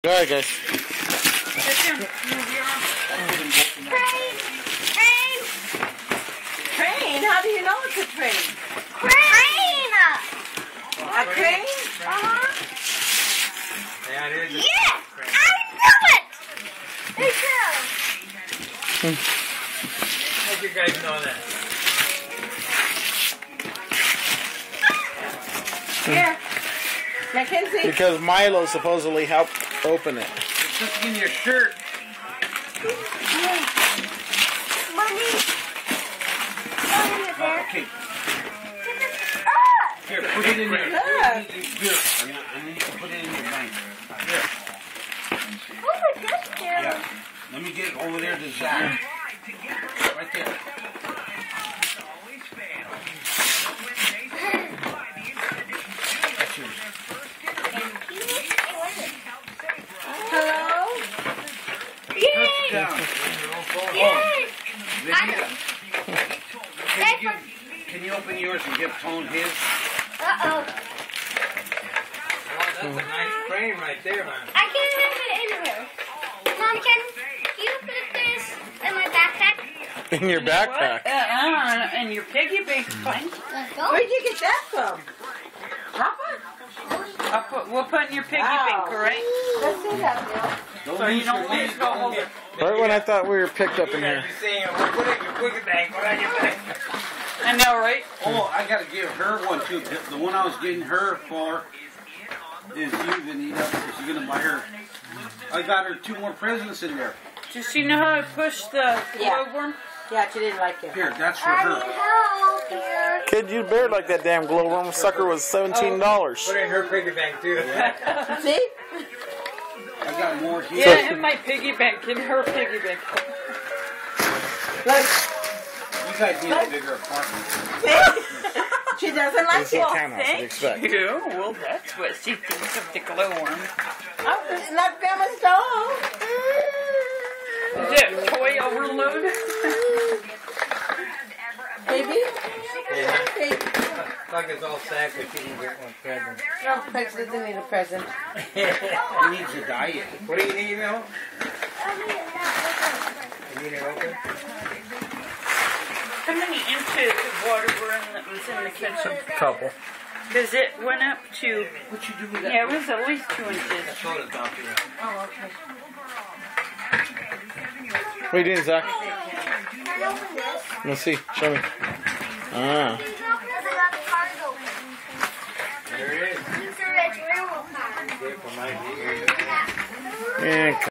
Go ahead, guys. Train? How do you know it's a train? Crane! A crane? Yeah, it is. Yeah! I knew it! Me too. How'd you guys know that? Here. Mackenzie. Because Milo supposedly helped open it. It's just in your shirt. Money. Okay. Here, put it in there. Look. Here, I need to put it in your bank. Here. What would this do? Yeah. Let me get it over there to Zach. Right there. That's yours. Hello? Yay! Down. Yay! Can you open yours and give Tone his? Uh-oh. Oh, that's a nice frame right there, man. I can't have it anywhere. Mom, can you put this in my backpack? In your backpack. And your piggy bank. Let's go. Where'd you get that from? Papa? We'll put in your piggy bank, all right? Let's see that, Bill. So you don't lose the whole. Right when I thought we were picked up in here. You're saying, put it in your piggy bank. What are you saying? I know, right? Oh, I gotta give her one too. The one I was getting her for is you, Vanita, because she's gonna buy her. I got her 2 more presents in there. Does she know how to push the Yeah. glowworm? Yeah, she didn't like it. Here, that's for I her. need help here. Kid, you better like that damn glowworm. Sucker was $17. Put it in her piggy bank too. See? I got more here. Yeah, in my piggy bank, in her piggy bank. Look. You guys need a bigger apartment. See? She doesn't like This it. is what townhouse you'd Thank expect. you. Well, that's what she thinks of the glowworm. Oh, it's not Grandma's doll. Is it toy overload? Baby? Baby. Like it's all sad but she can get one present. No, Prince doesn't need a present. He needs a diet. What do you need, Mel? You need it open? How many inches of water were in that was in the kitchen? Couple. Because it went up to, What you do with that? yeah, it was at least 2 inches. That's all the doctor. Oh, okay. What are you doing, Zach? Can I open this? Let's see. Show me. Ah. There it is. It's a rich werewolf card. Get it for my dear. Yeah,